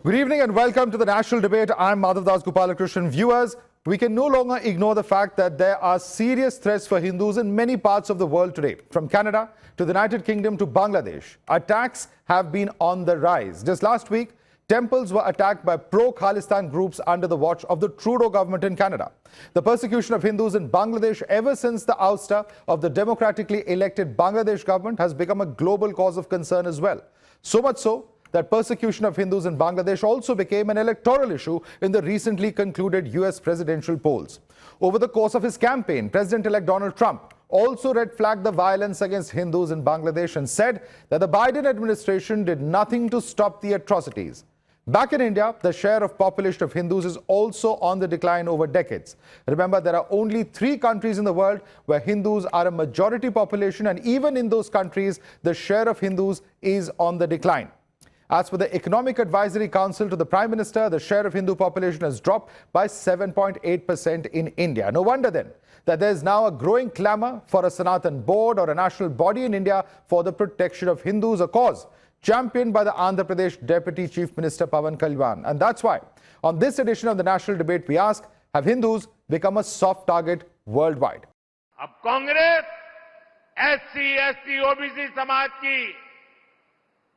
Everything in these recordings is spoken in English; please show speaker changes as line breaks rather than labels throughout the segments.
Good evening and welcome to the national debate. I'm Madhav Das Gopalakrishnan. Viewers, we can no longer ignore the fact that there are serious threats for Hindus in many parts of the world today. From Canada to the United Kingdom to Bangladesh, attacks have been on the rise. Just last week, temples were attacked by pro-Khalistan groups under the watch of the Trudeau government in Canada. The persecution of Hindus in Bangladesh ever since the ouster of the democratically elected Bangladesh government has become a global cause of concern as well. So much so that persecution of Hindus in Bangladesh also became an electoral issue in the recently concluded US presidential polls. Over the course of his campaign, President-elect Donald Trump also red-flagged the violence against Hindus in Bangladesh and said that the Biden administration did nothing to stop the atrocities. Back in India, the share of population of Hindus is also on the decline over decades. Remember, there are only 3 countries in the world where Hindus are a majority population, and even in those countries, the share of Hindus is on the decline. As per the Economic Advisory Council to the Prime Minister, the share of Hindu population has dropped by 7.8% in India. No wonder then that there is now a growing clamour for a Sanatan board or a national body in India for the protection of Hindus, a cause championed by the Andhra Pradesh Deputy Chief Minister Pawan Kalyan. And that's why on this edition of the National Debate we ask, have Hindus become a soft target worldwide?
अब Congress SC, ST, OBC समाज की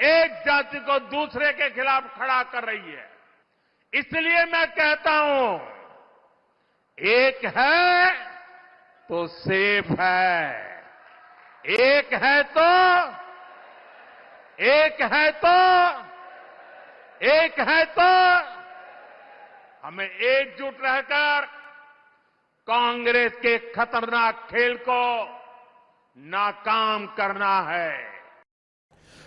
एक जाति को दूसरे के खिलाफ खड़ा कर रही है। इसलिए मैं कहता हूं, एक है तो सेफ है, एक है तो हमें एकजुट रहकर कांग्रेस के खतरनाक खेल को नाकाम करना है।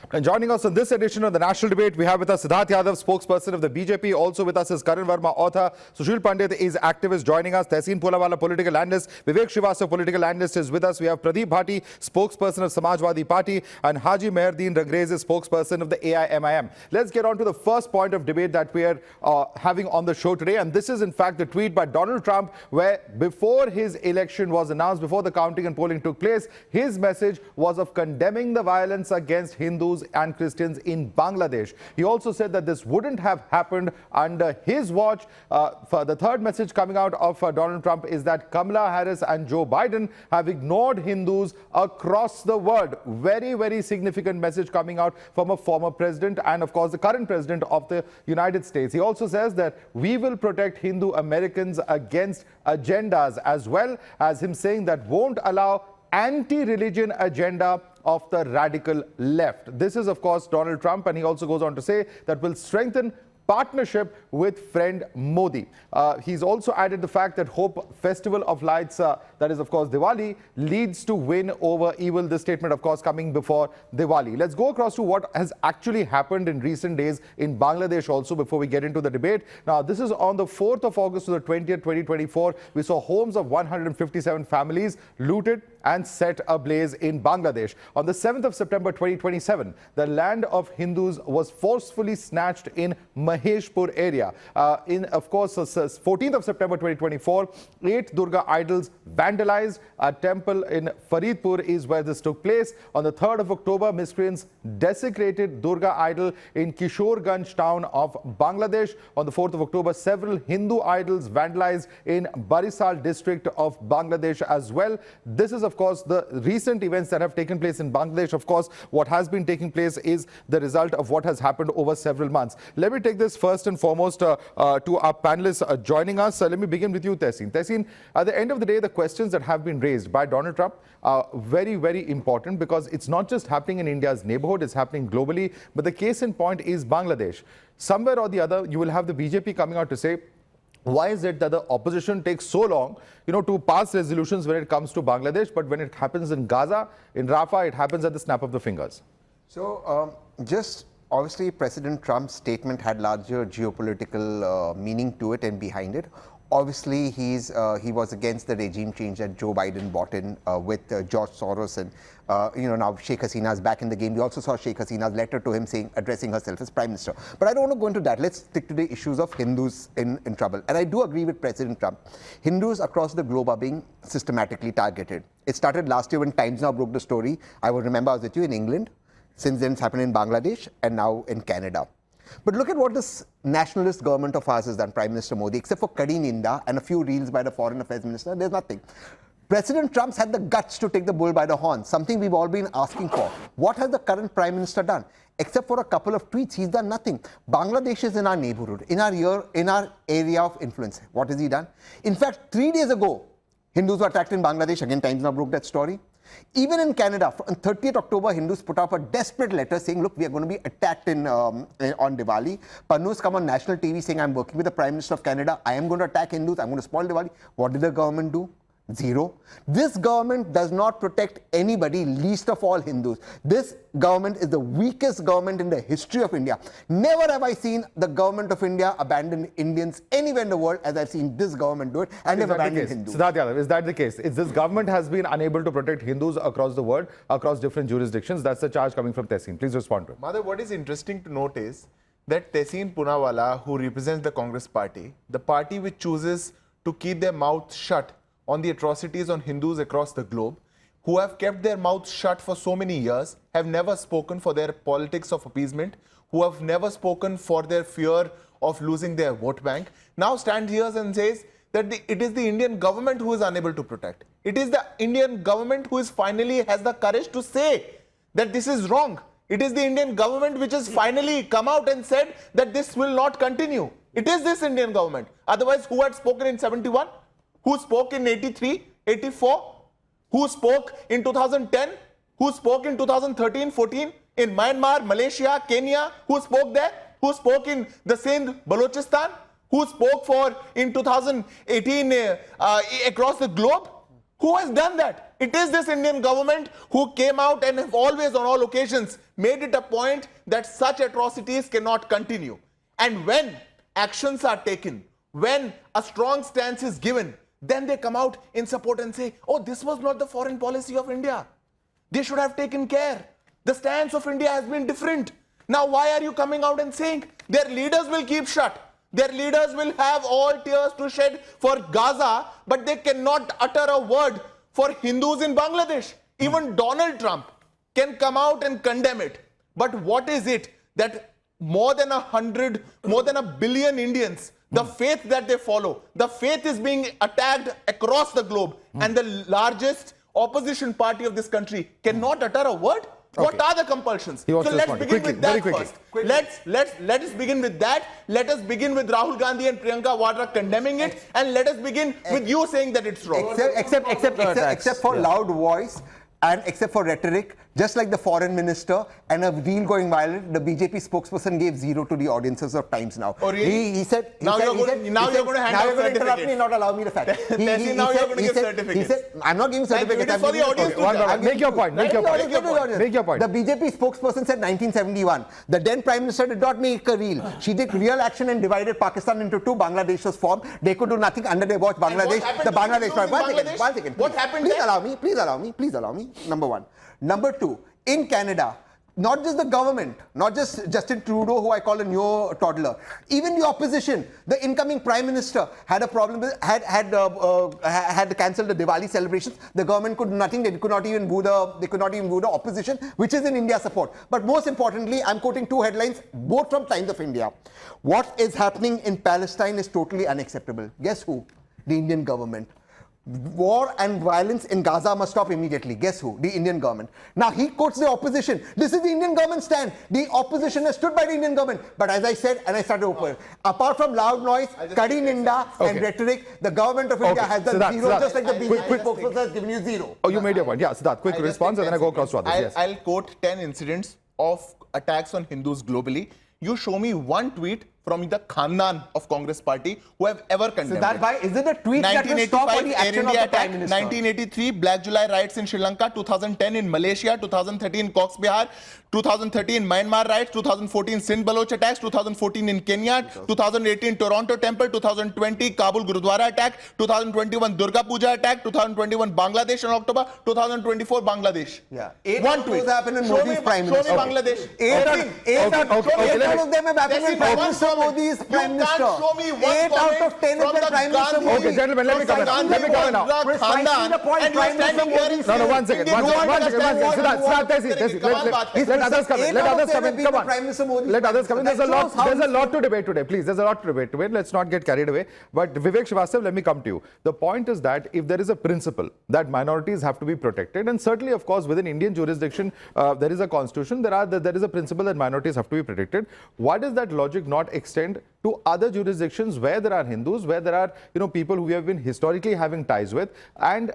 And joining us on this edition of the National Debate, we have with us Siddharth Yadav, spokesperson of the BJP. Also with us is Karan Verma, author. Sushil Pandit is activist joining us. Tehseen Pulawala, political analyst. Vivek Srivastava, political analyst, is with us. We have Pradeep Bhati, spokesperson of Samajwadi Party. And Haji Meherdeen Ragrez is spokesperson of the AIMIM. Let's get on to the first point of debate that we are having on the show today. And this is in fact the tweet by Donald Trump, where before his election was announced, before the counting and polling took place, his message was of condemning the violence against Hindus and Christians in Bangladesh. He also said that this wouldn't have happened under his watch. For the third message coming out of Donald Trump is that Kamala Harris and Joe Biden have ignored Hindus across the world. Very, very significant message coming out from a former president and of course the current president of the United States. He also says that we will protect Hindu Americans against agendas, as well as him saying that won't allow anti-religion agenda of the radical left. This is, of course, Donald Trump, and he also goes on to say that will strengthen partnership with friend Modi. He's also added the fact that Hope Festival of Lights, that is of course Diwali, leads to win over evil. This statement of course coming before Diwali. Let's go across to what has actually happened in recent days in Bangladesh also before we get into the debate. Now this is on the 4th of August to the 20th, 2024. We saw homes of 157 families looted and set ablaze in Bangladesh. On the 7th of September 2027, the land of Hindus was forcefully snatched in Maheshpur area. Of course, 14th of September 2024, 8 Durga idols vandalized. A temple in Faridpur is where this took place. On the 3rd of October, miscreants desecrated Durga idol in Kishorganj town of Bangladesh. On the 4th of October, several Hindu idols vandalized in Barisal district of Bangladesh as well. This is, of course, the recent events that have taken place in Bangladesh. Of course, what has been taking place is the result of what has happened over several months. Let me take this first and foremost to our panelists joining us. Let me begin with you, Tehseen. Tehseen, at the end of the day, the questions that have been raised by Donald Trump are very, very important, because it's not just happening in India's neighborhood, it's happening globally. But the case in point is Bangladesh. Somewhere or the other, you will have the BJP coming out to say, why is it that the opposition takes so long, to pass resolutions when it comes to Bangladesh, but when it happens in Gaza, in Rafah, it happens at the snap of the fingers?
So, obviously, President Trump's statement had larger geopolitical meaning to it and behind it. Obviously, he was against the regime change that Joe Biden brought in with George Soros, and now Sheikh Hasina is back in the game. We also saw Sheikh Hasina's letter to him addressing herself as Prime Minister. But I don't want to go into that. Let's stick to the issues of Hindus in trouble. And I do agree with President Trump. Hindus across the globe are being systematically targeted. It started last year when Times Now broke the story. I will remember I was with you in England. Since then, it's happened in Bangladesh and now in Canada. But look at what this nationalist government of ours has done, Prime Minister Modi, except for Kadi Ninda and a few reels by the Foreign Affairs Minister, there's nothing. President Trump's had the guts to take the bull by the horns, something we've all been asking for. What has the current Prime Minister done? Except for a couple of tweets, he's done nothing. Bangladesh is in our neighborhood, in our area of influence. What has he done? In fact, 3 days ago, Hindus were attacked in Bangladesh. Again, Times Now broke that story. Even in Canada, on 30th October, Hindus put up a desperate letter saying, look, we are going to be attacked on Diwali. Pannu's come on national TV saying, I'm working with the Prime Minister of Canada. I am going to attack Hindus. I'm going to spoil Diwali. What did the government do? Zero. This government does not protect anybody, least of all Hindus. This government is the weakest government in the history of India. Never have I seen the government of India abandon Indians anywhere in the world as I've seen this government do it, and they've abandoned Hindus.
Siddharth Yadav, is that the case? Is this government has been unable to protect Hindus across the world, across different jurisdictions? That's the charge coming from Tehseen. Please respond to it.
Mother, what is interesting to note is that Tehseen Poonawalla, who represents the Congress party, the party which chooses to keep their mouth shut on the atrocities on Hindus across the globe, who have kept their mouths shut for so many years, have never spoken for their politics of appeasement, who have never spoken for their fear of losing their vote bank, now stands here and says that it is the Indian government who is unable to protect. It is the Indian government who is finally has the courage to say that this is wrong. It is the Indian government which has finally come out and said that this will not continue. It is this Indian government. Otherwise, who had spoken in 71? Who spoke in 83, 84? Who spoke in 2010? Who spoke in 2013, 14? In Myanmar, Malaysia, Kenya? Who spoke there? Who spoke in the Sindh, Balochistan? Who spoke for in 2018 across the globe? Who has done that? It is this Indian government who came out and have always on all occasions made it a point that such atrocities cannot continue. And when actions are taken, when a strong stance is given, then they come out in support and say, oh, this was not the foreign policy of India. They should have taken care. The stance of India has been different. Now, why are you coming out and saying their leaders will keep shut? Their leaders will have all tears to shed for Gaza, but they cannot utter a word for Hindus in Bangladesh. Even Donald Trump can come out and condemn it. But what is it that more than a billion Indians, the faith that they follow, the faith is being attacked across the globe, and the largest opposition party of this country cannot utter a word? What are the compulsions? So let's begin with that first. Let us begin with that. Let us begin with Rahul Gandhi and Priyanka Vadra condemning it, and let us begin with you saying that it's wrong.
Except for loud voice and except for rhetoric, just like the foreign minister and a reel going viral, the BJP spokesperson gave 0 to the audiences of Times Now.
Oh, really?
He said,
now you're going to
interrupt me and not allow me to fact.
Now you're going to give certificates.
He said, I'm not giving certificates.
For the audience.
Make your point. Make your point.
The BJP spokesperson said 1971. The then Prime Minister did not make a reel. She took real action and divided Pakistan into two. Bangladesh was formed. They could do nothing under their watch. Bangladesh, the Bangladesh. One second.
What happened?
Please allow me. Number one. Number two, in Canada, not just the government, not just Justin Trudeau, who I call a neo toddler, even the opposition, the incoming Prime Minister had a problem with, had cancelled the Diwali celebrations. The government could do nothing. They could not even boo the opposition, which is in India's support. But most importantly, I'm quoting two headlines, both from Times of India. What is happening in Palestine is totally unacceptable. Guess who? The Indian government. War and violence in Gaza must stop immediately. Guess who? The Indian government. Now he quotes the opposition. This is the Indian government stand. The opposition has stood by the Indian government. But as I said, and I started over, apart from loud noise, Kadi Ninda and rhetoric, the government of India has done zero, just like the BJP spokesperson has given you 0.
Oh, you made your point. Yeah, Siddharth, quick response and then I go across to others.
I'll quote 10 incidents of attacks on Hindus globally. You show me one tweet from the Khandan of Congress party who have ever condemned
Siddharth bhai, is it a tweet that will stop all the action of the Prime Minister?
1983 Black July riots in Sri Lanka, 2010 in Malaysia, 2013 Cox's Bazar, 2013 Myanmar riots, 2014 Sindh Baloch attacks, 2014 in Kenya, 2018 Toronto Temple, 2020 Kabul Gurudwara attack, 2021 Durga Puja attack, 2021 Bangladesh in October, 2024 Bangladesh.
Yeah.
One tweet.
Happened in Modi's Prime Minister.
Show me Bangladesh.
Eight of them have happened in Prime Minister Modi is Prime
You can't
Minister.
show me one
8 out
comment
of 10 is
from
the
the
Prime Minister
Gandhi-
Modi.
Okay, gentlemen, let me come in.
Gandhi
Let me come in now.
Mudra
Precisely
Khandan,
the point
and you are
Prime Minister
standing here
Modi
and
said.
No, one second. Siddharth,
Tesi,
let others come in. Let others come in. Come on.
Prime Minister Modi.
Let others come in. There's a
That shows how
lot to debate today. Please, there's a lot to debate today. Let's not get carried away. But Vivek Srivastava, let me come to you. The point is that if there is a principle that minorities have to be protected, and certainly, of course, within Indian jurisdiction, there is a constitution. There is a principle that minorities have to be protected. Why does that logic not extend to other jurisdictions where there are Hindus, where there are people who we have been historically having ties with, and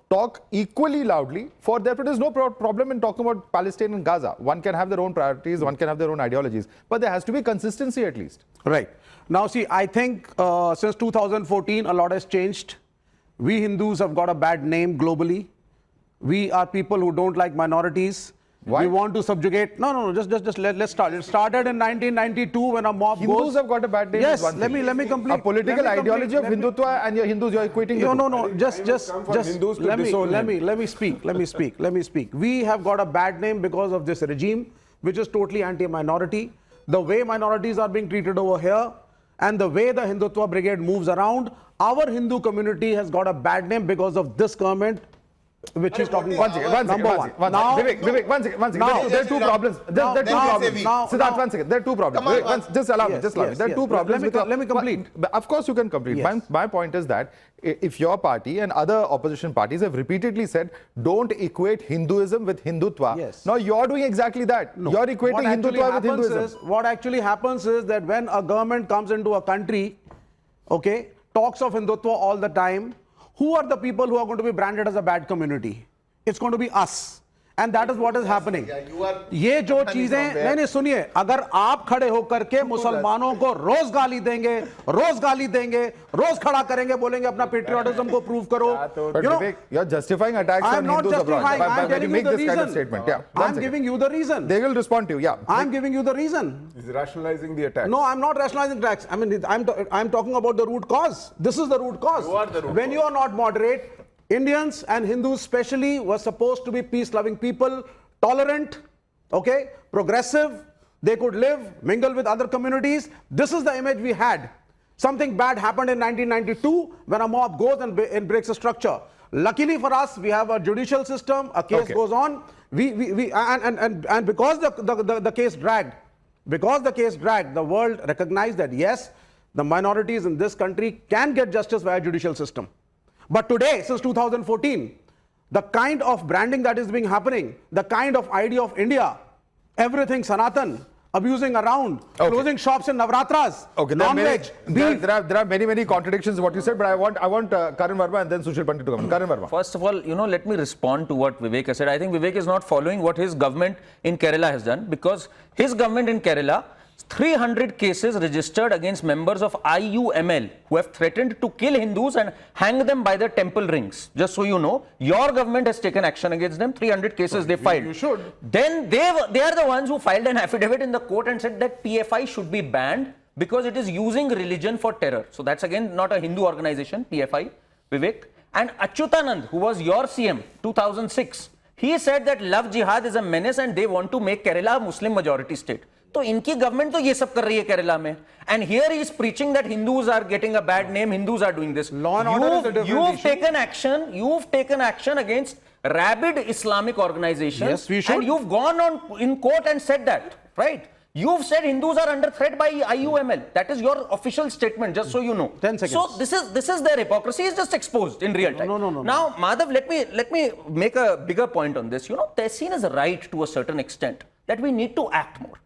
talk equally loudly for their? There's no problem in talking about Palestine and Gaza. One can have their own priorities, one can have their own ideologies, but there has to be consistency at least.
Right. Now, see, I think since 2014, a lot has changed. We Hindus have got a bad name globally. We are people who don't like minorities.
Why?
We want to subjugate. No. Just let's start. It started in 1992 when a mob
Hindus
goes.
have got a bad name.
Yes.
is one
Let
thing.
me complete.
A political
Let me
ideology
complete.
of Hindutva, and you're Hindus, you're equating.
No. Just
Hindus to
let
disown
me speak. We have got a bad name because of this regime, which is totally anti-minority. The way minorities are being treated over here, and the way the Hindutva brigade moves around, our Hindu community has got a bad name because of this government, which is talking about.
Vivek, one second.
Now-
There are two problems. There are two problems.
now-
Siddharth, one second. There are two problems.
Come on,
Vivek, just allow me.
Yes,
Just allow me.
yes,
There are two
yes.
problems.
Let me complete.
But of course, you can complete.
Yes.
My point is that if your party and other opposition parties have repeatedly said, don't equate Hinduism with Hindutva.
Yes.
Now you're doing exactly that.
No.
You're equating
What actually
Hindutva with
happens
Hinduism.
what actually happens is that when a government comes into a country, okay, talks of Hindutva all the time, who are the people who are going to be branded as a bad community? It's going to be us. And that is what is happening. ये जो चीजें नहीं सुनिए, अगर आप खड़े होकर के मुसलमानों को रोज गाली देंगे, रोज खड़ा करेंगे, बोलेंगे अपना पेट्रियोटिज्म को प्रूव करो.
But Vivek, you're justifying attacks
I'm
on
not
Hindus abroad.
justifying. I'm
When you
telling you
make
the
this kind of
reason.
statement. Yeah. One
I'm
second.
giving you the reason.
They will respond to you. Yeah.
I'm giving you the reason.
He's rationalizing the attack.
No, I'm not rationalizing attacks. I mean, I'm talking about the root cause. This is the root cause.
You are the root
when
cause.
you are not moderate, Indians and Hindus especially were supposed to be peace-loving people, tolerant, okay, progressive. They could live, mingle with other communities. This is the image we had. Something bad happened in 1992 when a mob goes and breaks a structure. Luckily for us, we have a judicial system. A case
Okay.
goes on. And because the case dragged, the world recognized that yes, the minorities in this country can get justice via judicial system. But today, since 2014, the kind of branding that is being happening, the kind of idea of India, everything Sanatan, abusing around,
Okay.
closing shops in Navratras,
Okay,
non-veg, beef.
there are many contradictions in what you said, but I want Karan Verma and then Sushil Pandit to come in. Karan Verma.
First of all, let me respond to what Vivek has said. I think Vivek is not following what his government in Kerala has done, because his government in Kerala, 300 cases registered against members of IUML who have threatened to kill Hindus and hang them by their temple rings. Just so you know, your government has taken action against them. 300 cases they filed.
You should.
Then they are the ones who filed an affidavit in the court and said that PFI should be banned because it is using religion for terror. So that's again not a Hindu organization, PFI, Vivek. And Achyutanand, who was your CM, 2006, he said that love jihad is a menace and they want to make Kerala a Muslim majority state. तो इनकी government तो ये सब कर रही है केरला में, and here he is preaching that Hindus are getting a bad name, Hindus are doing this.
Law and order is a different issue.
You've taken action against rabid Islamic organizations.
Yes, we should.
And you've gone on in court and said that, right? You've said Hindus are under threat by IUML. That is your official statement, just so you know.
10 seconds.
So this is their hypocrisy is just exposed in real time.
No.
Now, Madhav, let me make a bigger point on this. Tehseen is right to a certain extent that we need to act more.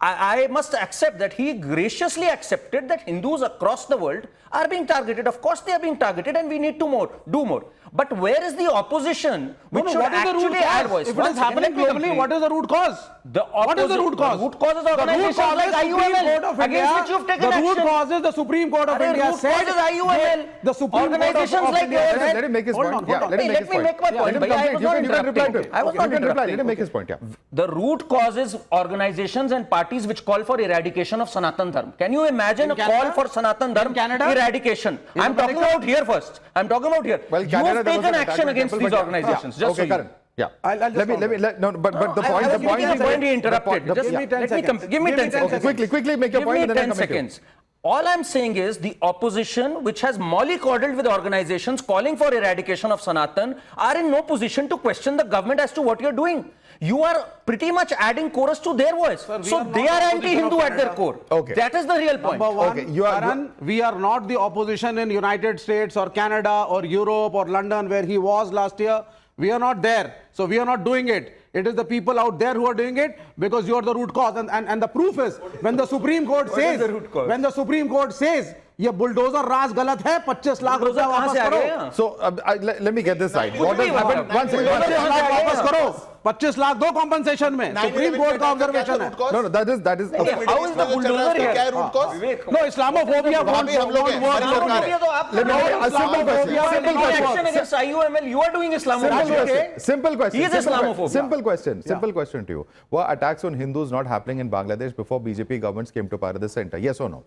I must accept that he graciously accepted that Hindus across the world are being targeted. Of course, they are being targeted, and we need to do more. But where is the opposition which should
what is the root
actually add
cause?
voice?
If it
One
is
second,
happening
let me
globally,
complete.
what is the root cause? What is the root cause?
The root cause is
The root
organizations
cause
like
is Supreme Court
IUML
of
against
India.
which you've taken
The
action.
root cause is the Supreme Court of
Arey,
India
root
said
cause is IUML.
the Supreme Court
Organizations
of
like
India
theirs.
said.
Let him make his
Hold
point.
on,
Yeah,
hold on.
let him make
Let
his
me
point.
make my
Yeah,
point,
let him
bhaiya. I
complete.
was
You
not
can reply
interrupting.
to it.
I was
You
not
can reply.
interrupting.
Let him make his point. Yeah.
The root cause is organizations and parties which call for eradication of Sanatan Dharma. Can you imagine a call for Sanatan Dharma eradication? I'm talking about here first. I'm talking about here.
Well, Canada,
You've
there was
taken
an attack
action
on
against
temple,
these
but-
organizations.
Yeah.
Just
Okay,
so you know.
Karan. Yeah.
I'll just
let me, no, but the point,
I
the
was
point
making
is
a point, he interrupted.
the-
Just
Give me 10
let me
seconds.
give me
Give me
10
10
seconds.
seconds.
Quickly make your
Give
point
me
and then I'm
10
coming to you.
seconds. All I'm saying is the opposition, which has mollycoddled with organizations calling for eradication of Sanatan, are in no position to question the government as to what you're doing. You are pretty much adding chorus to their voice.
Sir, we
So
are not
they are
the opposition
anti-Hindu
of
at their
Canada.
core.
Okay.
That is the real point.
Number one,
Okay, you are-
Karan, we are not the opposition in United States or Canada or Europe or London where he was last year. We are not there. So we are not doing it. It is the people out there who are doing it because you are the root cause. And the proof is when the Supreme Court says, ये bulldozer राज गलत है 25 लाख रुपया वापस करो
So let me get this right. What has happened? One second.
25 lakh वापस करो 25 लाख दो compensation में सुप्रीम कोर्ट का ऑब्जर्वेशन है
No, that is.
How is the bulldozer here?
क्या है root cause?
नो इस्लामोफोबिया
वहाँ भी हम लोग हैं, हमारी सरकार है।
Let me a simple question.
Simple action against IUML. You are doing Islamophobia.
Simple question.
He is Islamophobe.
Simple question to you. Were attacks on Hindus not happening in Bangladesh before BJP governments came to power at the center? Yes or no?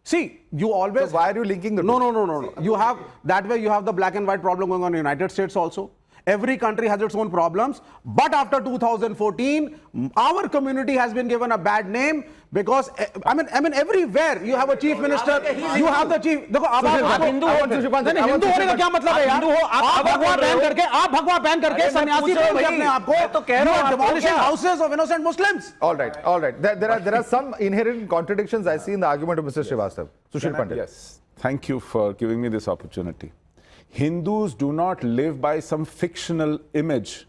See, you always.
So why are you linking the two?
No. You have that way. You have the black and white problem going on in the United States also. Every country has its own problems. But after 2014, our community has been given a bad name because I mean everywhere you have a chief minister. You have the chief. देखो अब आप
हिंदू हो फिर।
हिंदू होने का क्या मतलब है यार?
हिंदू हो, आप
भगवा पहन करके
अरे मैं
सन्यासी
पूछ रहा हूँ
बोल के
भाई,
अपने आप
मैं तो
को
कह रहा हूँ
you are
आपको
demolishing
क्या?
houses of innocent Muslims.
All right. There are some inherent contradictions I see in the argument of Mr. Srivastav. Sushil Pandit.
Yes. Thank you for giving me this opportunity. Hindus do not live by some fictional image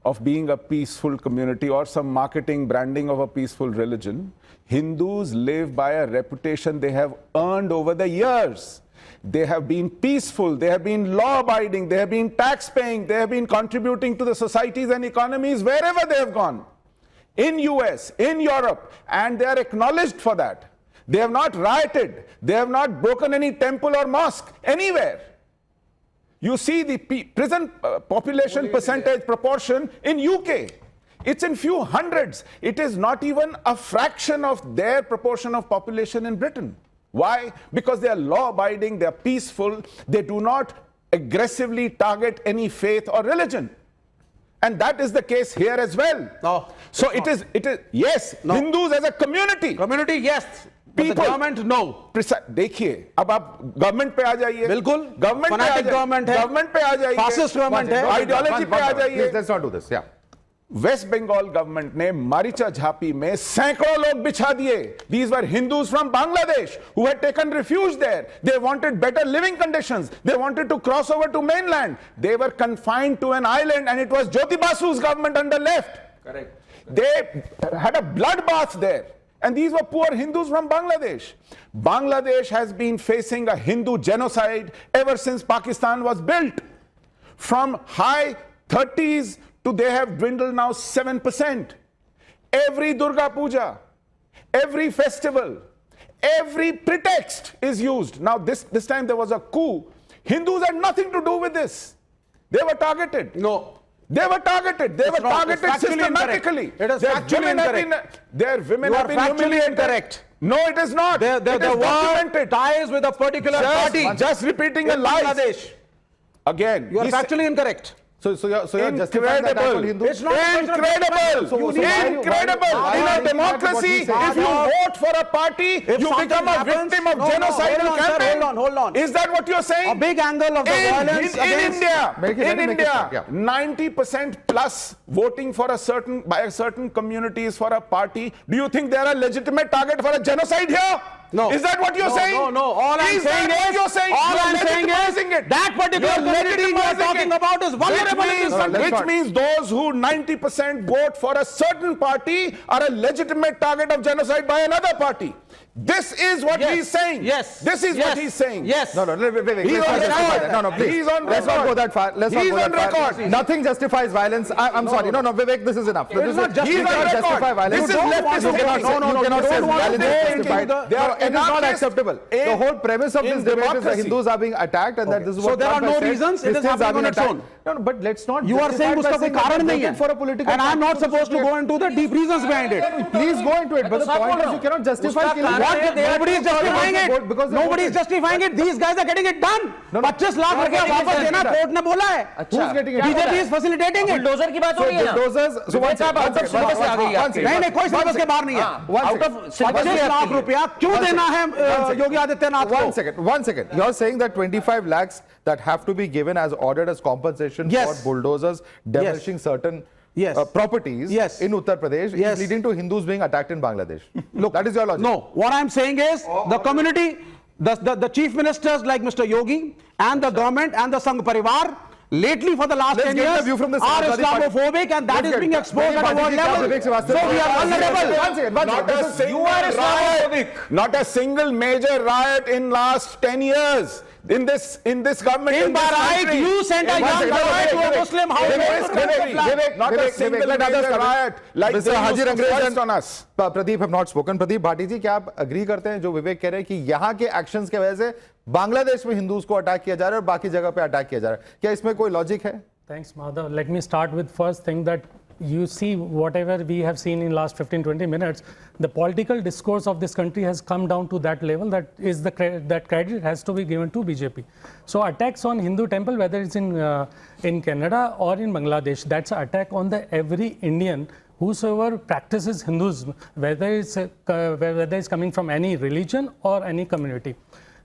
of being a peaceful community or some marketing branding of a peaceful religion. Hindus live by a reputation they have earned over the years. They have been peaceful, they have been law-abiding, they have been tax-paying, they have been contributing to the societies and economies wherever they have gone. In US, in Europe, and they are acknowledged for that. They have not rioted, they have not broken any temple or mosque anywhere. You see the prison population percentage proportion in UK. It's in few hundreds. It is not even a fraction of their proportion of population in Britain. Why? Because they are law-abiding, they are peaceful, they do not aggressively target any faith or religion. And that is the case here as well.
No,
so it is, yes,
No.
Hindus as a community.
Community, yes. But the
People-
government, no.
देखिए अब आप government पे आ जाइए
बिल्कुल
government
fanatic government है
government पे आ जाइए
fascist government है
आइडियोलॉजी पे आ जाइए
Please, let's not do this. Yeah.
West Bengal government ने मारिचा झापी में सैकड़ों लोग बिछा दिए these were Hindus from Bangladesh who had taken refuge there. They wanted better living conditions, they wanted to cross over to mainland, they were confined to an island, and it was Jyoti Basu's government under left. Correct. They had a bloodbath there. And these were poor Hindus from Bangladesh. Bangladesh has been facing a Hindu genocide ever since Pakistan was built. From high 30s to they have dwindled now 7%. Every Durga Puja, every festival, every pretext is used. Now this time there was a coup. Hindus had nothing to do with this. They were targeted.
No.
They were targeted. They were
wrong. It's
targeted
factually
systematically.
incorrect. It is factually incorrect.
Their women
You
have
are
been
factually
humiliated.
incorrect.
No, it is not.
The
It is
word
documented.
ties with a particular party.
Just repeating a
in
lie.
Bangladesh.
Again.
You are
he said-
factually incorrect.
So you're justifying the attack on
Incredible.
Hindus?
It's not a question of
Incredible.
So why are you-
Incredible.
why
In
are
a
you
democracy,
what he said?
if you vote for a party,
If
you
something
become a
happens-
victim of
No,
genocidal
hold on, sir,
campaign.
hold on.
Is that what you're saying?
A big angle of the violence
in
against
India,
Make it- let
in
me make it
India,
short, yeah.
90% plus voting for by a certain communities for a party. Do you think they are a legitimate target for a genocide here?
No.
Is that what you're saying?
No. All I'm
Is
saying
that what
is,
you're saying?
all
You're
I'm saying
legitimizing
is
it.
that particular
You're
community you are
legitimizing
talking
it.
about is vulnerable in this country.
Which means those who 90% vote for a certain party are a legitimate target of genocide by another party. This is what
Yes.
he's saying.
Yes.
This is what he's saying.
Yes.
No, wait.
He's
Let's not
on
justify
record.
that. No, please.
He's on
Let's not
record.
go that far. Let's not
He's
go that
on
far.
record.
Nothing justifies violence. I'm sorry. No, Vivek, this is enough.
It is not
You
He's on
cannot
record.
justify violence.
This is
You
leftist
cannot
thinking.
say-
No,
you cannot
you
say
don't want
violence
to
is
go into
justified.
the-
They are
It is not
anarchists
acceptable.
in-
The whole premise of
in
this debate is that
democracy.
Hindus are being attacked, and that this is
So
what
there are
Trump
no
has said.
reasons. It is
Christians are
happening on
being
its
attacked.
own.
No, but let's not.
You are saying
justify
उसका
by
कोई कारण
that
नहीं
voted for a political
है, and I am not
party to
supposed to go
associate.
into the deep reasons behind it.
Please go into it, but the point is you cannot justify
उसका
killing.
कारण है,
Nobody is justifying it.
Because
Nobody is justifying it. These guys are getting it done. 25 lakh रुपया वापस देना court ने बोला है.
Who's getting it?
BJP is facilitating it.
Bulldozer की बात हो रही है ना?
bulldozers. So one second,
out of syllabus से आ गई आपके.
नहीं नहीं कोई सिलेबस के बाहर नहीं है.
Out of syllabus
25 लाख रुपया क्यों देना है योगी आदित्यनाथ को?
One second. You're saying that 25 lakhs that have to be given as ordered as compensation
Yes.
for bulldozers demolishing certain
Yes.
properties
Yes.
in Uttar Pradesh
Yes.
is leading to Hindus being attacked in Bangladesh.
Look,
that is your logic.
No, what I'm saying is the community, the chief ministers like Mr. Yogi and the government and the Sangh Parivar lately for the last
Let's
10
get the
years
view from the
are
Samajwadi Party.
Islamophobic and that
Let's
is
get
being
it.
exposed at a
Vivek
world level.
Vivek Srivastava.
So we are vulnerable.
One second.
Not a single riot, not a single major riot in last 10 years in this government.
In
this
Bahrain,
country.
you sent a
In
young
Bahrain,
boy to a Muslim household.
Not a single major riot like
Mr.
they
Haji
used to
Rangrejan
foist on us.
Pradeep have not spoken. Pradeep Bhati ji, क्या आप agree करते हैं जो विवेक कह रहे हैं कि यहाँ के actions के वजह से बांग्लादेश में हिंदूज को अटैक किया जा रहा है और बाकी जगह पे अटैक किया जा रहा है? क्या इसमें कोई लॉजिक है?
Thanks, Madhav. Let me start with first thing that you see whatever we have seen in last 15-20 minutes, the political discourse of this country has come down to that level that is that credit has to be given to BJP. So attacks on Hindu temple, whether it's in Canada or in Bangladesh, that's an attack on the every Indian whosoever practices Hinduism, whether it's coming from any religion or any community.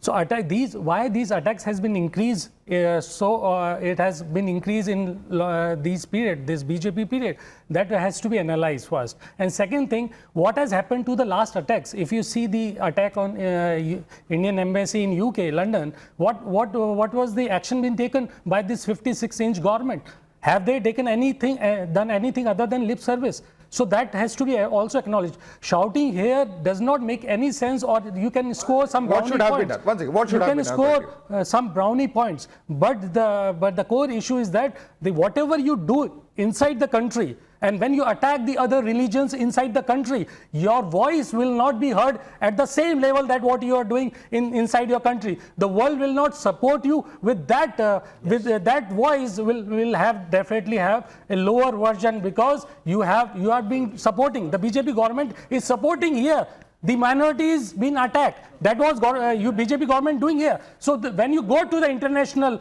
So why these attacks has been increased, it has been increased in this BJP period, that has to be analyzed first. And second thing, what has happened to the last attacks? If you see the attack on Indian embassy in UK, London, what was the action being taken by this 56-inch government? Have they taken anything, done anything other than lip service? So that has to be also acknowledged. Shouting here does not make any sense, or you can score some brownie points.
What should have been done? One second. What should have been done?
You can score some brownie points, but the core issue is that whatever you do inside the country, and when you attack the other religions inside the country, your voice will not be heard at the same level that what you are doing inside your country. The world will not support you with that. That voice will definitely have a lower version, because you are being supporting. The BJP government is supporting here the minorities being attacked. That was BJP government doing here. So when you go to the international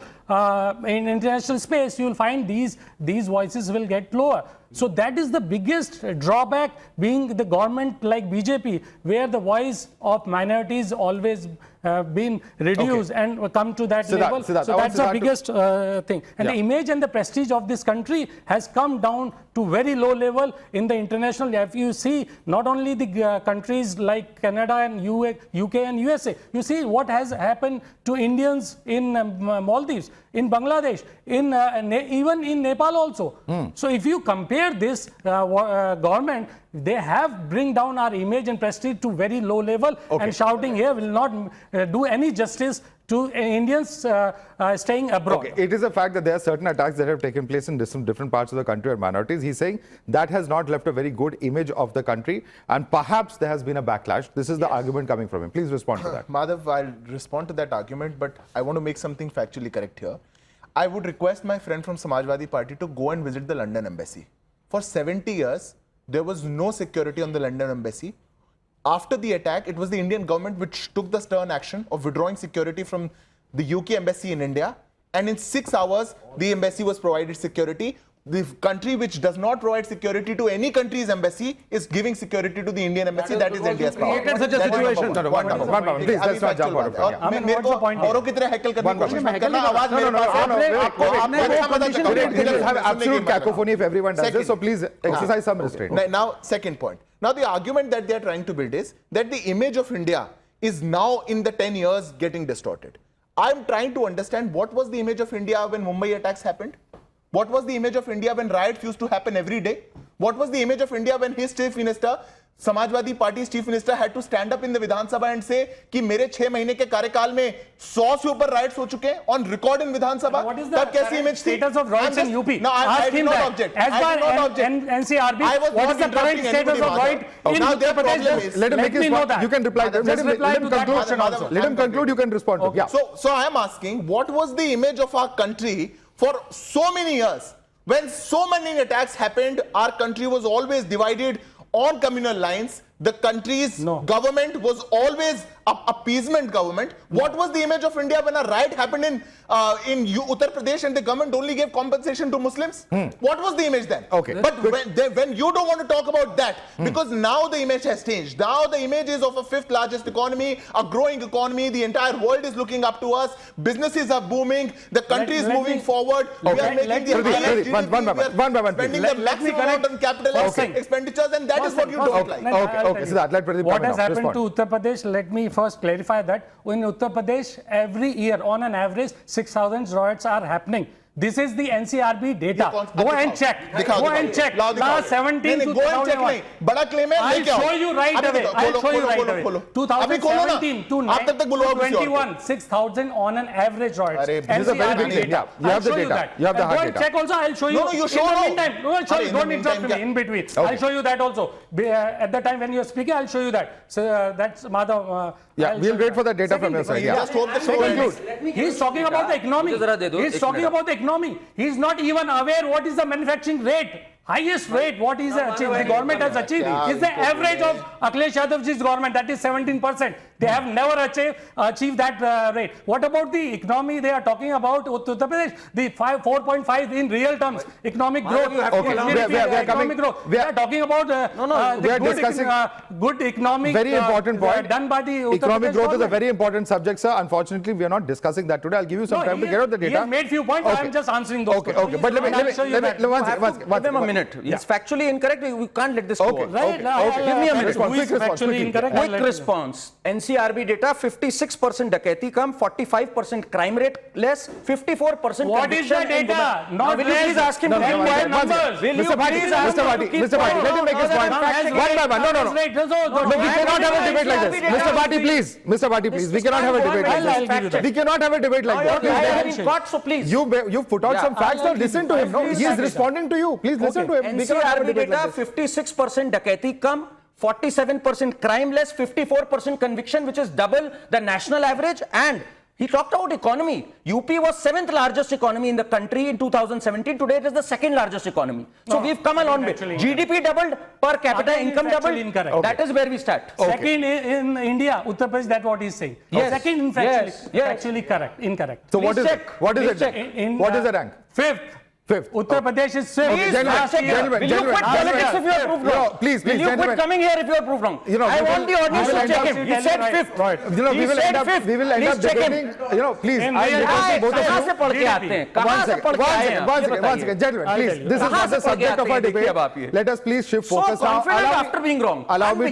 space, you will find these voices will get lower. So that is the biggest drawback, being the government like BJP, where the voice of minorities always been reduced and come to that level. So that's the biggest thing. And the image and the prestige of this country has come down to very low level in the international. If you see not only the countries like Canada and UK and USA, you see what has happened to Indians in Maldives, in Bangladesh, even in Nepal also. So if you compare this government, they have bring down our image and prestige to very low level, and shouting here will not do any justice to Indians staying abroad.
Okay. It is a fact that there are certain attacks that have taken place in different parts of the country or minorities. He's saying that has not left a very good image of the country, and perhaps there has been a backlash. This is the argument coming from him. Please respond to that.
Madhav, I'll respond to that argument, but I want to make something factually correct here. I would request my friend from Samajwadi Party to go and visit the London embassy. For 70 years, there was no security on the London embassy. After the attack, it was the Indian government which took the stern action of withdrawing security from the UK embassy in India. And in 6 hours, the embassy was provided security. The country which does not provide security to any country's embassy is giving security to the Indian embassy. That is India's power.
Created such a situation.
One moment. Please, let's not jump out of it.
औरों की तरह हैकल करने की कोशिश मत करना, आवाज मेरे पास
It will have absolute cacophony if everyone does this, so please exercise some restraint.
Now, second point. Now, the argument that they are trying to build is that the image of India is now in the 10 years getting distorted. I'm trying to understand what was the image of India when Mumbai attacks happened? What was the image of India when riots used to happen every day? What was the image of India when his chief minister, Samajwadi Party's chief minister, had to stand up in the Vidhan Sabha and say कि मेरे 6 महीने के कार्यकाल में 100 से ऊपर riots हो चुके हैं on record in Vidhan Sabha?
What is the current status of riots in UP?
No, I did not object.
As per NCRB, what is the current status of riot in Uttar Pradesh?
Let him make his point. You can reply to him. Let him conclude. Let him conclude. You can respond to him. Yeah.
So I am asking, what was the image of our country For so many years, when so many attacks happened, our country was always divided on communal lines. The country's government was always an appeasement government. What was the image of India when a riot happened in Uttar Pradesh and the government only gave compensation to Muslims? What was the image then?
Okay.
But when you don't want to talk about that, because now the image has changed. Now the image is of a fifth largest economy, a growing economy. The entire world is looking up to us. Businesses are booming. The country is moving forward. We are making the highest GDP.
One by one,
spending the maximum amount on capital expenditures, and that is what you don't like.
Okay, Siddharth, let Pradeep
what has
respond.
happened to Uttar Pradesh, let me first clarify that in Uttar Pradesh, every year on an average 6,000 riots are happening. This is the NCRB data. Go and check. Go and check. Last 17 to 2001. I'll show you right away. I'll show you right away. 2017 to 21, 6,000 on an average riots.
This is a very big data. You have the data. You have the hard data.
Check also. I'll show you.
No, you show
in the
now.
meantime. No, I'll show you. Don't interrupt me in between. I'll show you that also. At the time when you're speaking, I'll show you that. So that's Madhav.
Yeah, we'll wait for the data from your side.
Just hope the show conclude.
He's talking about the economy. He's talking about the economy. He's not even aware what is the manufacturing rate. Highest rate, what is the government has achieved is the average of Akhilesh Yadavji's government, that is 17%. They have never achieved that rate. What about the economy they are talking about? Uttar Pradesh, the 4.5 in real terms, economic growth.
We are
talking about
we are discussing
good economic
very important point.
Done by the Uttar
economic
Pradesh
growth
government.
is a very important subject, sir. Unfortunately, we are not discussing that today. I'll give you some time to get out the data.
He has made few points. I am just answering those.
Okay, but let me
Give him a minute. He's factually incorrect. We can't let this go on.
Right.
Give me a minute.
Who is factually incorrect?
Quick response. NCRB data, 56% dakati come, 45% crime rate less, 54%
What is the data? Not
will you please ask him to give me numbers? Will you please ask him to keep
Mr. Bhatti, let him make his point. One by one. No, we cannot have a debate like this. Mr. Bhatti, please. Mr. Bhatti, please. We cannot have a debate like this. We cannot have a debate like
I have
that.
been caught, so please.
You put out some facts. Now listen to him. No, he is responding to you. Please listen to him. We cannot have a
NCRB
debate
data,
like this.
56% dakati come, 47% crime less, 54% conviction, which is double the national average. And he talked about economy. UP was 7th largest economy in the country in 2017. Today it is the 2nd largest economy. So we've come a long way. GDP doubled, per capita income doubled. That is where we start.
Second in India, Uttar Pradesh, that's what he's saying.
Yes.
Second in factually correct, incorrect.
So what is it? What is it? What is the rank?
Fifth. Uttar Pradesh is fifth.
Will you quit politics if you are proved wrong?
Please,
will you quit coming here if you are proved wrong? I want the audience to check him. He said fifth.
We will end up debating. Please, I'm requesting both of you. One second, gentlemen, please. This is not the subject of our debate. Let us please shift focus now.
After being wrong.
Allow me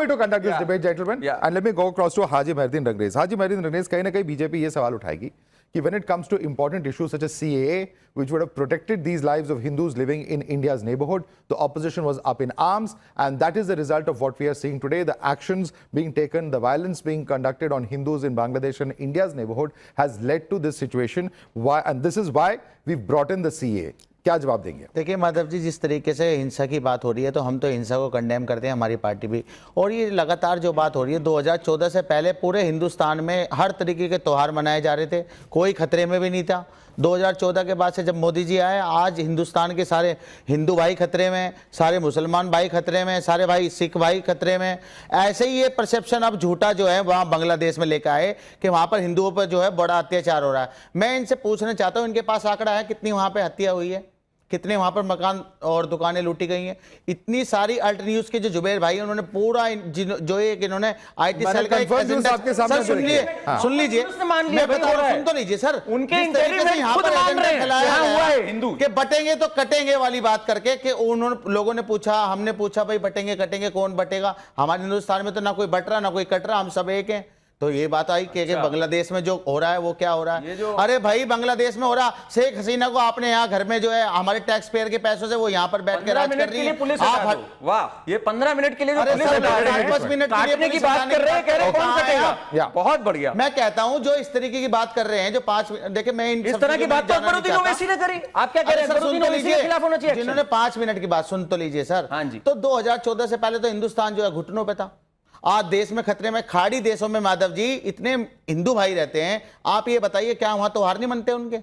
to conduct this debate, gentlemen. And let me go across to Haji Mehrdin Rangrez. Haji Mehrdin Rangrez, कहीं ना कहीं BJP ये सवाल उठाएगी कि when it comes to important issues such as CAA, which would have protected these lives of Hindus living in India's neighborhood, the opposition was up in arms, and that is the result of what we are seeing today. The actions being taken, the violence being conducted on Hindus in Bangladesh and India's neighborhood has led to this situation. Why? And this is why we've brought in the CAA. क्या जवाब देंगे?
देखिए माधव जी, जिस तरीके से हिंसा की बात हो रही है तो हम तो हिंसा को कंडेम करते हैं, हमारी पार्टी भी। और ये लगातार जो बात हो रही है 2014 से पहले पूरे हिंदुस्तान में हर तरीके के त्यौहार मनाए जा रहे थे, कोई खतरे में भी नहीं था। 2014 के बाद से जब मोदी जी आए, आज हिंदुस्तान के सारे हिंदू भाई खतरे में, सारे मुसलमान भाई खतरे में, सारे भाई सिख भाई खतरे में। ऐसे ही ये परसेप्शन अब झूठा जो है वहाँ बांग्लादेश में लेकर आए कि वहाँ पर हिंदुओं पर जो है बड़ा अत्याचार हो रहा है। मैं इनसे पूछना चाहता हूँ, इनके पास आंकड़ा है कितनी वहाँ पर हत्या हुई है, कितने वहां पर मकान और दुकानें लूटी गई हैं? इतनी सारी अल्ट न्यूज के जो जुबेर भाई हैं, उन्होंने पूरा जो एक इन्होंने आईटी सेल का एक एजेंडा, सर सुन लीजिए मैं बता रहा हूं, सुन तो लीजिए सर। उनके यहां पर एजेंडा फैलाया हुआ है हिंदू के बटेंगे तो कटेंगे वाली बात करके कि उन्होंने लोगों ने पूछा, हमने पूछा भाई बटेंगे कटेंगे कौन बटेगा? हमारे हिंदुस्तान में तो ना कोई बट रहा ना कोई कट रहा, हम सब एक हैं। तो ये बात आई कि बांग्लादेश में जो हो रहा है वो क्या हो रहा है? अरे भाई बांग्लादेश में हो रहा, शेख हसीना को आपने यहाँ घर में जो है हमारे टैक्स पेयर के पैसों से वो यहाँ पर बैठ के राज कर रही है।
वाह, ये 15 मिनट के लिए
5 मिनट
काटने की बात कर रहे हैं, कह रहे कौन कटेगा? बहुत बढ़िया।
मैं कहता हूँ जो इस तरीके की बात कर रहे हैं, जो 5 देखिए मैं
इस तरह की बात तो वैसी ने करी। आप क्या कह रहे हैं? खिलाफ होना चाहिए।
जिन्होंने 5 मिनट की बात सुन तो लीजिए सर। तो 2014 से पहले तो हिंदुस्तान जो है घुटनों पे था, आज देश में खतरे में। खाड़ी देशों में माधव जी इतने हिंदू भाई रहते हैं, आप ये बताइए क्या वहां त्योहार नहीं मनते उनके?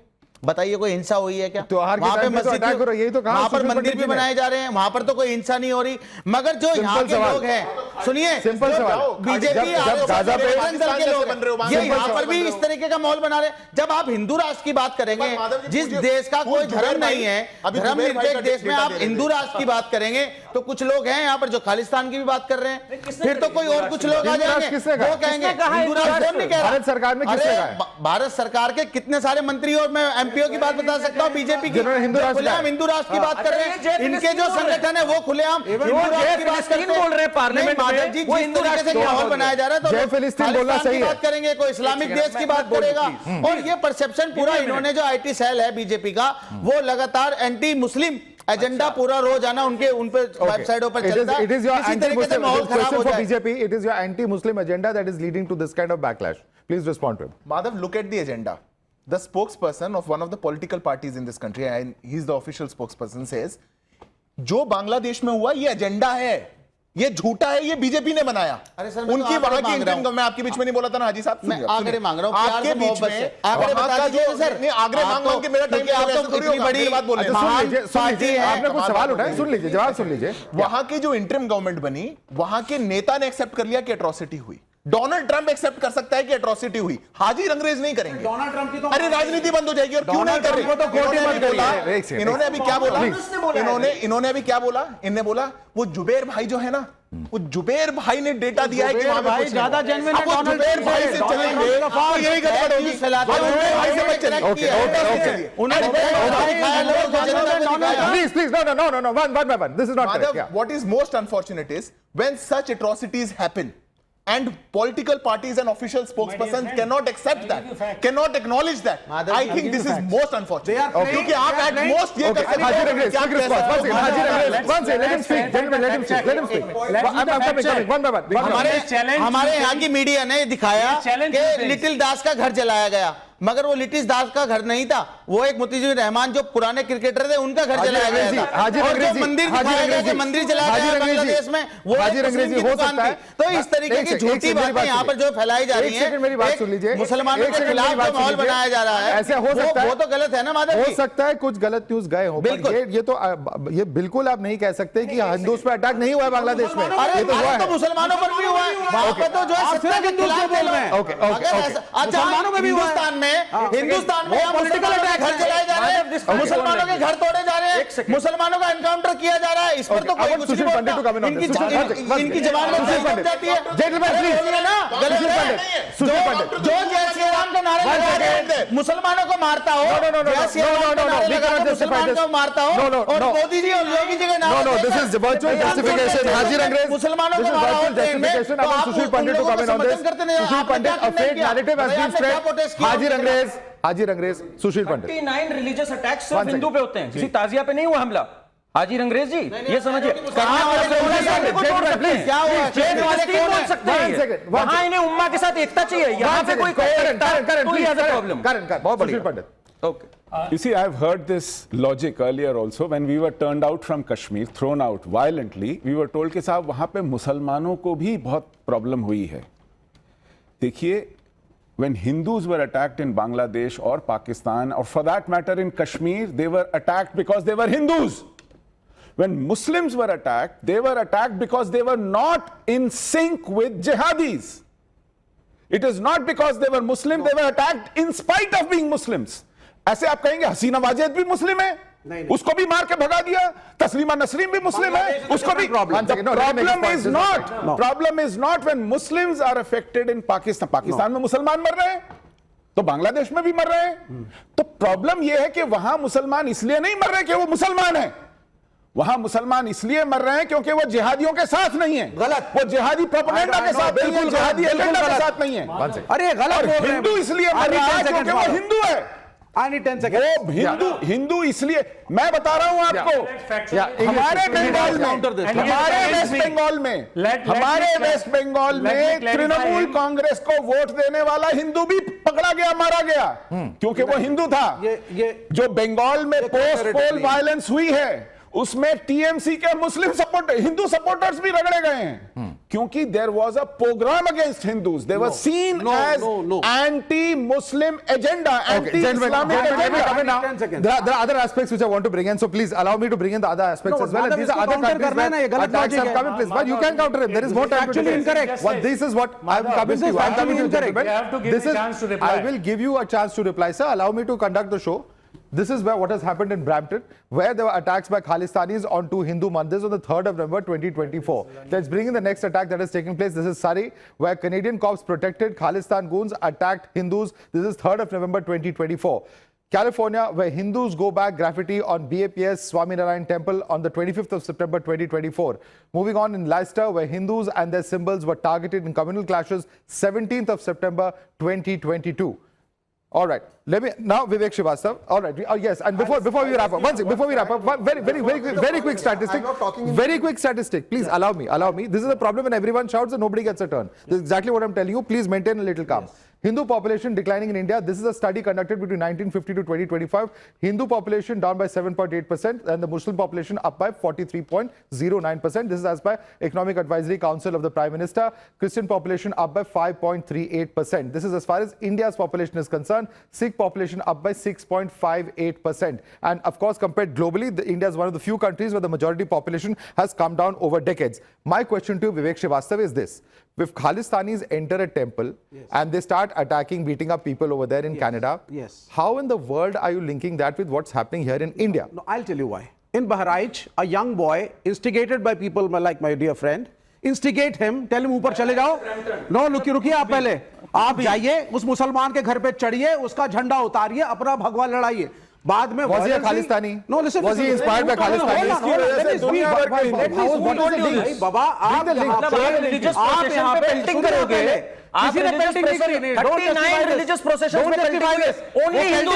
बताइए कोई हिंसा हुई है क्या?
त्योहार के
वहां पे
टाइम पे तो
मस्जिद
अटैक हो रहा है, यही तो कहा
वहां पर
सुशील
मंदिर
पंडित
भी
जी ने।
बनाए जा रहे हैं, वहां पर तो कोई हिंसा नहीं हो रही। मगर जो यहाँ के लोग हैं, सुनिए,
सिंपल सवाल,
बीजेपी
जब गाजा पे
दल के लोग
बन रहे हो,
हैं, ये यहाँ पर भी इस तरीके का माहौल बना रहे हैं। जब आप हिंदू राष्ट्र की बात करेंगे, जिस देश का कोई धर्म नहीं है, धर्मनिरपेक्ष देश में आप हिंदू राष्ट्र की बात करेंगे, तो कुछ लोग हैं यहाँ पर जो खालिस्तान की भी बात कर रहे हैं, फिर तो कोई और कुछ लोग आ जाएंगे वो कहेंगे हिंदू राष्ट्र नहीं कह रहा।
भारत सरकार में किसने कहा है?
भारत सरकार के कितने सारे मंत्री और मैं एमपीओ की बात बता सकता हूँ बीजेपी की, खुलेआम हिंदू राष्ट्र की बात कर रहे हैं। इनके जो संगठन है वो खुलेआम हिंदू राष्ट्र की बात करते
बोल रहे हैं पार्लियामेंट में,
माधव जी, जिस तरीके से माहौल बनाया जा रहा है, तो
जय फिलिस्तीन बोलना सही है।
बात करेंगे, कोई इस्लामिक देश की बात करेगा, और ये परसेप्शन पूरा इन्होंने जो आईटी सेल है बीजेपी का, वो लगातार एंटी मुस्लिम एजेंडा पूरा रोजाना उनके उन पे वेबसाइटों पर चलता है।
It is your
इसी तरीके से माहौल खराब हो
for
जाए।
BJP. It is your anti-Muslim agenda that is leading to this kind of backlash. Please respond to him.
Madhav, look at the agenda. The spokesperson of one of the political parties in this country, and he's the official spokesperson, says, जो बांग्लादेश में हुआ ये agenda है, ये झूठा है, ये BJP ने बनाया।
अरे सर, मैं
उनकी
तो
वहां
आंकड़े
की
मांग रहा
इंटरम,
हूं।
मैं आपके बीच में नहीं बोला था ना हाजी साहब,
मैं आंकड़े मांग रहा हूं, प्यार
आपके
से,
बीच
मोहब्बत
में
से। आंकड़े
वहां
बता
का
दीजिए
जो
सर।
नहीं, आंकड़े मांग मांग के मेरा टाइम
क्योंकि आप तो
थोड़ी
इतनी
होगा,
बड़ी
मेरी बात बोल
अच्छा,
रहे
सुन
हैं।
लीजिए, सुन लीजिए, आपने कुछ सवाल उठाए, सुन लीजिए, जवाब सुन लीजिए।
वहां की जो इंटरिम गवर्नमेंट बनी, वहां के नेता ने एक्सेप्ट कर लिया कि एट्रोसिटी हुई। डोनाल्ड ट्रंप एक्सेप्ट कर सकता है कि एट्रोसिटी हुई, हाजी अंग्रेज नहीं करेंगे।
डोनाल्ड ट्रंप की तो
अरे राजनीति बंद हो जाएगी, और क्यों नहीं कर रहे? इन्होंने अभी क्या बोला, इन्होंने अभी क्या बोला, इन्होंने बोला वो जुबेर भाई जो है ना, वो जुबेर भाई ने डेटा दिया है कि वहां पे
भाई
कुछ
ज्यादा
नहीं।
जेन्युइन
अब वो जुबेर भाई से चलेंगे तो यही गड़बड़ होगी। जुबेर भाई से मत चलिए।
Please, no. One by one. This is not correct. Yeah.
What is most unfortunate is when such atrocities happen and political parties and official spokespersons cannot accept that, cannot acknowledge that. I think this is most unfortunate. क्योंकि आप at most ये कर सकते
Haji
हो
Angrez,
कि आप
quick response. One second, Haji Angrez, one second. Let him speak. Gentlemen, let him speak. Let him speak. I'm coming. One by one.
हमारे यहाँ की मीडिया ने दिखाया कि लिटिल दास का घर जलाया गया, मगर वो लिटिल दास का घर नहीं था, वो एक मोतीजुर रहमान जो पुराने क्रिकेटर थे उनका घर जलाया गया था। और जो मंदिर दिखाया गया कि मंदिर जलाया गया बांग्लादेश में, वो मुस्लिम की दुकान थी। तो इस तरीके की झूठी बातें यहाँ पर जो फैलाई जा रही हैं,
मेरी बात सुन लीजिए,
मुसलमानों के खिलाफ जो माहौल बनाया जा रहा है,
ऐसे हो सकता है,
वो तो गलत है ना माधव
हो
जी।
सकता है कुछ गलत न्यूज गए हो,
बिल्कुल।
ये बिल्कुल आप नहीं कह सकते कि हिंदूज पे अटैक नहीं हुआ है बांग्लादेश में।
अरे
ये तो हुआ
तो
है।
मुसलमानों पर भी हुआ है, वहां पर तो जो है सत्ता के खिलाफ थे लोग। मुसलमानों में भी हुआ है। हिंदुस्तान में पॉलिटिकल अटैक घर चलाए जा रहे हैं, मुसलमानों के घर तोड़े जा रहे हैं, मुसलमानों का एनकाउंटर किया जा रहा है, इस पर तो कोई कुछ नहीं बोलता। इनकी जबान में जम जाती है। जो जय श्री राम का नारा लगा रहे मुसलमानों को मारता हो, जय श्री राम का नारा लगा के मुसलमान को मारता हो, और मोदी जी और योगी जी के नारे मुसलमानों को मारा हो ट्रेन में, तो आप
सुशील पंडित को comment on this. Sushil Pandit, a fake narrative has been spread. हाजी अंग्रेज, सुशील पंडित।
39 रिलीजियस अटैक्स सिर्फ हिंदू पे होते हैं, किसी ताजिया पे नहीं हुआ हमला। हाजी अंग्रेज जी, ये समझिए, वहां इन्हें उम्मा के साथ एकता चाहिए, यहाँ पे कोई प्रॉब्लम।
बहुत बढ़िया पंडित।
Okay.
You see, I've heard this logic earlier also when we were turned out from Kashmir, thrown out violently. We were told कि साहब वहां पे मुसलमानों को भी बहुत प्रॉब्लम हुई है। देखिए, when Hindus were attacked in Bangladesh or Pakistan, or for that matter in Kashmir, they were attacked because they were Hindus. When Muslims were attacked, they were attacked because they were not in sync with jihadis. It is not because they were Muslim, they were attacked in spite of being Muslims. ऐसे आप कहेंगे हसीना वाजेद भी मुस्लिम है, उसको भी मार के भगा दिया, तस्लीमा नसरीन भी मुस्लिम है, उसको भी। Problem is not when Muslims are affected in Pakistan. Pakistan में मुसलमान मर रहे हैं तो बांग्लादेश में भी मर रहे हैं। तो प्रॉब्लम यह है कि वहां मुसलमान इसलिए नहीं मर रहे कि वो मुसलमान है, वहां मुसलमान इसलिए मर रहे हैं क्योंकि वो जिहादियों के साथ नहीं है। गलत, वो जिहादी प्रोपेगेंडा के साथ नहीं है, जिहादी एजेंडा के साथ नहीं है।
अरे गलत,
हिंदू इसलिए मर रहा है क्योंकि वो हिंदू है।
वो
हिंदू इसलिए, मैं बता रहा हूं आपको, हमारे बंगाल में, हमारे वेस्ट बंगाल में तृणमूल कांग्रेस को वोट देने वाला हिंदू भी पकड़ा गया, मारा गया, क्योंकि वो हिंदू था। जो बंगाल में पोस्ट पोल वायलेंस हुई है उसमें टीएमसी के मुस्लिम हिंदू सपोर्टर्स भी रगड़े गए हैं क्योंकि there was a programme against Hindus, they were seen as anti Muslim agenda, anti Islamic agenda.
There are other aspects which I want to bring in, so please allow me to bring in the other aspects as well. And these are other countries where attacks have come in place. But you can counter him. There is more time to
actually
debate.
incorrect.
Well, this is what I'm coming to you. I'm coming to you, gentlemen.
You have to give me a chance to reply.
I will give you a chance to reply, sir. Allow me to conduct the show. This is where what has happened in Brampton, where there were attacks by Khalistanis on two Hindu mandirs on the 3rd of November 2024. Let's bring in the next attack that has taken place. This is Surrey, where Canadian cops protected Khalistan goons attacked Hindus. This is 3rd of November 2024. California, where Hindus go back graffiti on BAPS Swaminarayan Temple on the 25th of September 2024. Moving on in Leicester, where Hindus and their symbols were targeted in communal clashes 17th of September 2022. All right. Let me now, Vivek Srivastava. All right. Yes. And before we wrap up, one second. Before we wrap up, very quick statistic. Very quick statistic. Please allow me. This is the problem when everyone shouts and nobody gets a turn. This is exactly what I'm telling you. Please maintain a little calm. Hindu population declining in India. This is a study conducted between 1950 to 2025. Hindu population down by 7.8% and the Muslim population up by 43.09%. This is as per Economic Advisory Council of the Prime Minister. Christian population up by 5.38%. This is as far as India's population is concerned. Sikh population up by 6.58%. And of course, compared globally, India is one of the few countries where the majority population has come down over decades. My question to you, Vivek Srivastava, is this. If Khalistanis enter a temple and they start attacking, beating up people over there in Canada, how in the world are you linking that with what's happening here in India?
No, I'll tell you why. In Bahraich, a young boy instigated by people like my dear friend, instigate him, tell him ऊपर चले जाओ. No, रुकिए आप पहले. आप जाइए, उस मुसलमान के घर पे चढ़िए, उसका झंडा उतारिए, अपना भगवा लड़ाइए. बाद में
was he a Khalistani?
No, listen.
Was he inspired by Khalistani?
बाबा आप यहाँ पे पेंटिंग करोगे. किसी ने पेंटिंग नहीं करी.
39 religious processions में पेंटिंग हुई है. Only Hindu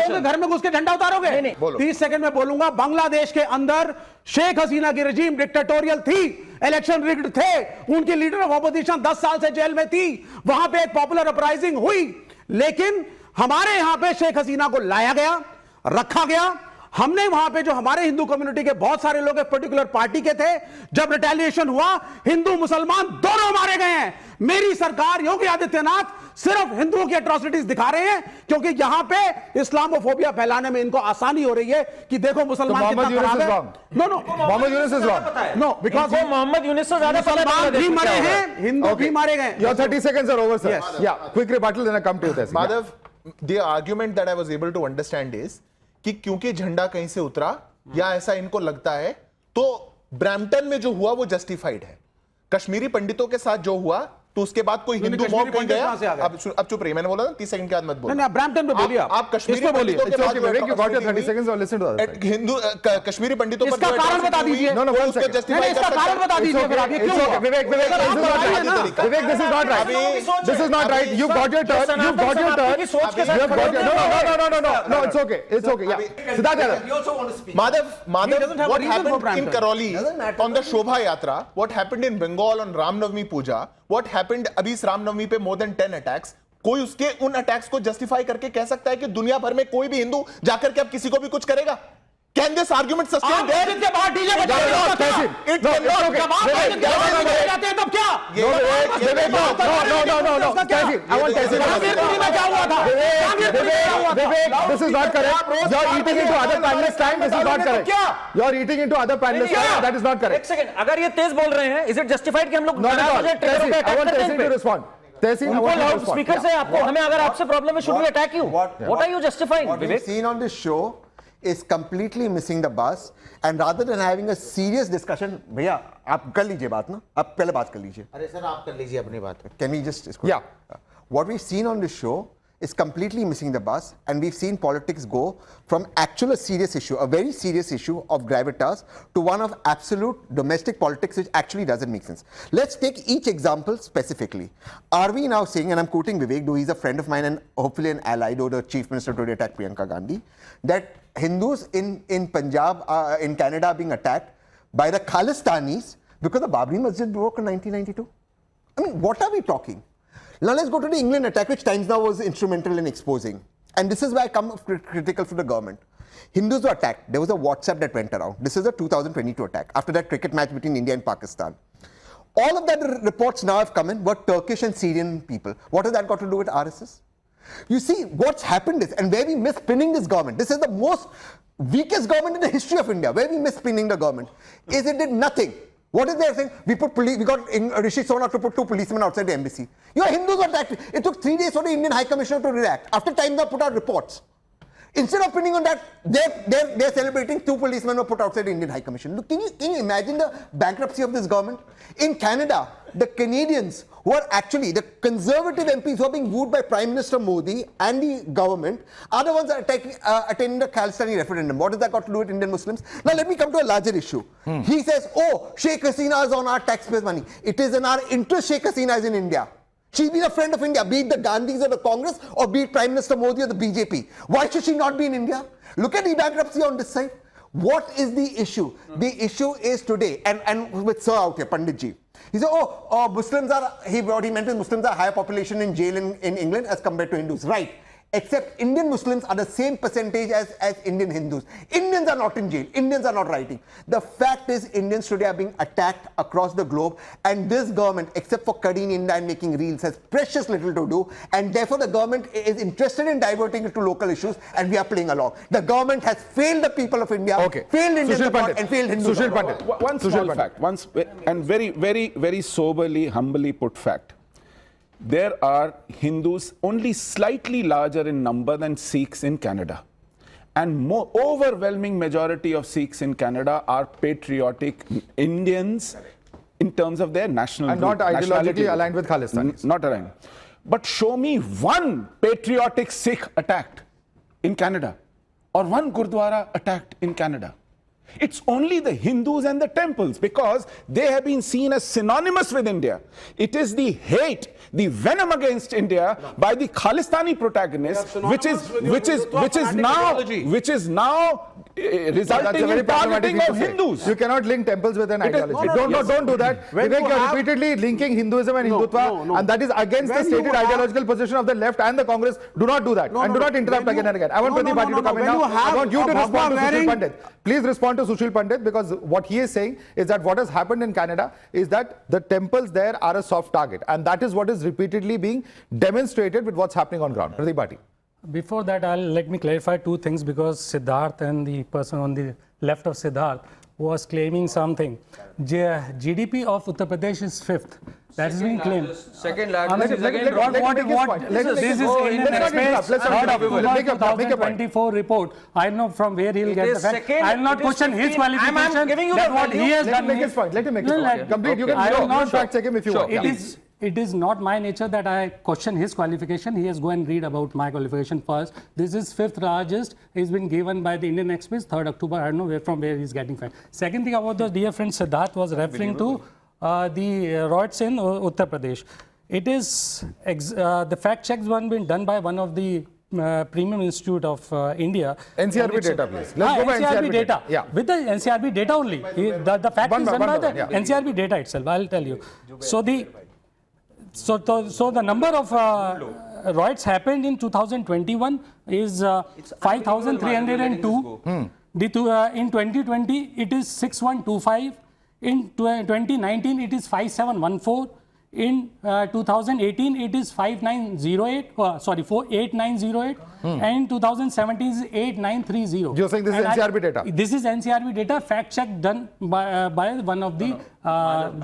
लोग घर में घुस के झंडा उतारोगे. 30 सेकंड में बोलूंगा. बांग्लादेश के अंदर शेख हसीना की रजीम डिक्टेटोरियल थी. इलेक्शन रिग्ड थे. उनकी लीडर ऑफ ऑपोजिशन 10 साल से जेल में थी. वहां पे एक पॉपुलर अपराइजिंग हुई. लेकिन हमारे यहां पे शेख हसीना को लाया गया, रखा गया. हमने वहां पे जो हमारे हिंदू कम्युनिटी के बहुत सारे लोग एक पर्टिकुलर पार्टी के थे, जब रिटेलिएशन हुआ हिंदू मुसलमान दोनों मारे गए हैं. मेरी सरकार योगी आदित्यनाथ सिर्फ हिंदुओं की एट्रोसिटीज दिखा रहे हैं क्योंकि यहां पे इस्लामोफोबिया फैलाने में इनको आसानी हो रही है कि देखो मुसलमान कितना खराब है. No
Muhammad Yunus is wrong.
No because
Muhammad Yunus से ज्यादा
मुसलमान भी मरे हैं, हिंदू भी मारे गए.
Your 30 seconds are over, sir. Yeah, quick rebuttal, then I come to you.
Madhav, the argument that I was able to understand is कि क्योंकि झंडा कहीं से उतरा या ऐसा इनको लगता है, तो ब्रैम्पटन में जो हुआ वो जस्टिफाइड है. कश्मीरी पंडितों के साथ जो हुआ, तो उसके बाद कोई हिंदू मॉब नहीं गया. अब चुप रहिए, मैंने बोला ना 30 सेकंड के बाद मत बोलो.
नहीं, ब्रैम्पटन पे बोलिए. आप
कश्मीरी पंडितों के बाद you got your 30 seconds or listen to the other side.
Hindu Kashmiri पंडितों पर
इसका कारण बता दीजिए.
No, one second.
इसका कारण बता दीजिए फिर आप. ये क्यों हुआ?
Vivek, this is not right. Vivek, this is not right. This is not right. You've got your turn. You've got your turn. No, it's okay. It's okay. Yeah. Siddharth Yadav.
Madhav, what happened in Karoli on the Shobha Yatra, what happened in Bengal on Ram Navami Puja, what happened अभी इस रामनवमी पे more than 10 attacks, कोई उसके उन attacks को justify करके कह सकता है कि दुनिया भर में कोई भी हिंदू जाकर के अब किसी को भी कुछ करेगा? Can this argument sustain there?
के बाहर डीजे बजाते हैं.
It cannot.
जाते हैं तब क्या?
No. I want Tehsil.
में क्या हुआ था?
Vivek, this is not correct. You're eating into other panelists' time. This is not correct. You're eating into other panelists' time. That is not correct.
एक second, अगर ये तेज बोल रहे हैं, is it justified कि हम लोग
Not at all. I want Tehsil to respond. Tehsil, I want you to respond.
Speaker से आपको, हमें अगर आपसे प्रॉब्लम है, should we attack you? What are you justifying,
What we've
Vivek?
seen on this show is completely missing the bus, and rather than having a serious discussion, भैया आप कर लीजिए बात ना, आप पहले बात कर लीजिए.
अरे सर आप कर लीजिए अपनी बात.
Can we just?
Yeah.
What we've seen on this show is completely missing the bus, and we've seen politics go from actual a serious issue, a very serious issue of gravitas, to one of absolute domestic politics which actually doesn't make sense. Let's take each example specifically. Are we now saying, and I'm quoting Vivek, though he's a friend of mine and hopefully an ally, though the chief minister today attacked Priyanka Gandhi, that Hindus in Punjab, in Canada are being attacked by the Khalistanis because the Babri Masjid broke in 1992? I mean, what are we talking? Now let's go to the England attack, which Times Now was instrumental in exposing. And this is where I come critical for the government. Hindus were attacked. There was a WhatsApp that went around. This is a 2022 attack after that cricket match between India and Pakistan. All of that reports now have come in were Turkish and Syrian people. What has that got to do with RSS? You see, what's happened is, and where we miss pinning this government, this is the most weakest government in the history of India, where we miss pinning the government, is it did nothing. What is their thing? We got Rishi Sunak to put 2 policemen outside the embassy. Your Hindus were attacked. It took 3 days for the Indian High Commissioner to react. After time, they put out reports. Instead of pinning on that, they're celebrating 2 policemen were put outside the Indian High Commission. Look, can you imagine the bankruptcy of this government? In Canada, the Canadians who are actually the conservative MPs who are being wooed by Prime Minister Modi and the government are the ones that are attending the Khalistani referendum. What has that got to do with Indian Muslims? Now let me come to a larger issue. He says, oh, Sheikh Hasina is on our taxpayers' money. It is in our interest Sheikh Hasina is in India. She's been a friend of India, be it the Gandhis or the Congress or be it Prime Minister Modi or the BJP. Why should she not be in India? Look at the bankruptcy on this side. What is the issue? The issue is today, and with Sir out here, Panditji. He said, Muslims are, what he meant is Muslims are higher population in jail in England as compared to Hindus. Right. Except Indian Muslims are the same percentage as Indian Hindus. Indians are not in jail. Indians are not rioting. The fact is Indians today are being attacked across the globe, and this government, except for cutting India and making reels, has precious little to do, and therefore the government is interested in diverting it to local issues, and we are playing along. The government has failed the people of India, failed Indians and failed Hindus.
Sushil Pandit.
One small fact, and very, very, very soberly, humbly put fact. There are Hindus only slightly larger in number than Sikhs in Canada. And overwhelming majority of Sikhs in Canada are patriotic Indians in terms of their national
and
group,
not ideologically aligned with Khalistanis.
Not aligned. But show me one patriotic Sikh attacked in Canada or one Gurdwara attacked in Canada. It's only the Hindus and the temples because they have been seen as synonymous with India. It is the hate, the venom against India by the Khalistani protagonists, which is now resulting in targeting of Hindus.
You cannot link temples with an ideology. Don't do that. Vivek, you are repeatedly linking Hinduism and Hindutva, and that is against the stated ideological position of the left and the Congress. Do not do that, and do not interrupt again and again. I want Pradeep Bhati to come in now. I want you to respond to Sushil Pandit. Please respond to Sushil Pandit, because what he is saying is that what has happened in Canada is that the temples there are a soft target, and that is what is repeatedly being demonstrated with what's happening on ground. Pradeep Bhati.
Before that, let me clarify 2 things, because Siddharth and the person on the left of Siddharth was claiming something. GDP of Uttar Pradesh is 5th. That is being claimed.
Second largest.
This is Indian Express, October 2024 report. I know from where he will get the fact. I will not question his qualification.
I'm giving you
that what he has
Let
done.
him make his point. Let him make his point. Complete. You can fact check him if you want.
It is not my nature that I question his qualification. He has go and read about my qualification first. This is 5th largest. It's been given by the Indian Express, 3rd October. I don't know from where he's getting fact. Second thing about the dear friend Siddharth was referring to the riots in Uttar Pradesh. It is the fact checks one been done by one of the Premium Institute of India.
NCRB data, please. Let's go by
NCRB data.
Yeah.
With the NCRB data only. The fact is done by the NCRB data itself. I'll tell you. So the number of riots happened in 2021 is 5,302. In 2020, it is 6,125. In 2019, it is 5,714. In 2018, it is 8908. And in 2017, it is 8930.
You're saying this is NCRB data?
This is NCRB data, fact check done by one of the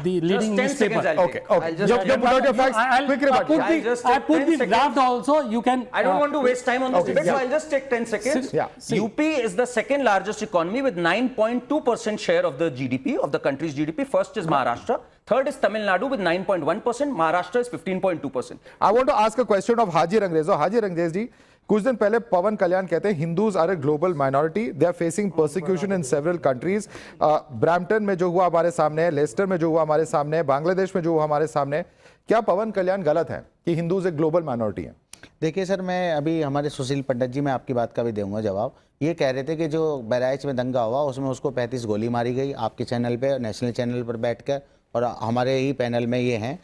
leading newspapers.
Okay. You put out your facts. Quick rebuttal.
I put the draft also. You can.
I don't want to waste time on this debate, so I'll just take 10 seconds. UP is the 2nd largest economy with 9.2% share of the GDP, of the country's GDP. First is Maharashtra. 3rd is Tamil Nadu with 9.1%. Maharashtra is 15.2%.
I want to ask a question of Haji Rangrezo. Haji Rangrezo ji, कुछ दिन पहले पवन कल्याण कहते हैं Hindus are a global minority, they are facing persecution in several countries. Brampton में जो हुआ हमारे सामने है, लेस्टर में जो हुआ हमारे सामने है, बांग्लादेश में जो हुआ हमारे सामने है. क्या पवन कल्याण गलत है कि हिंदूज एक ग्लोबल माइनॉरिटी है?
देखिए सर, मैं अभी हमारे सुशील पंडित जी, मैं आपकी बात का भी दूंगा जवाब. ये कह रहे थे कि जो बहराइच में दंगा हुआ उसमें उसको 35 गोली मारी गई, आपके चैनल पे, नेशनल चैनल पर बैठकर, और हमारे ही पैनल में ये हैं.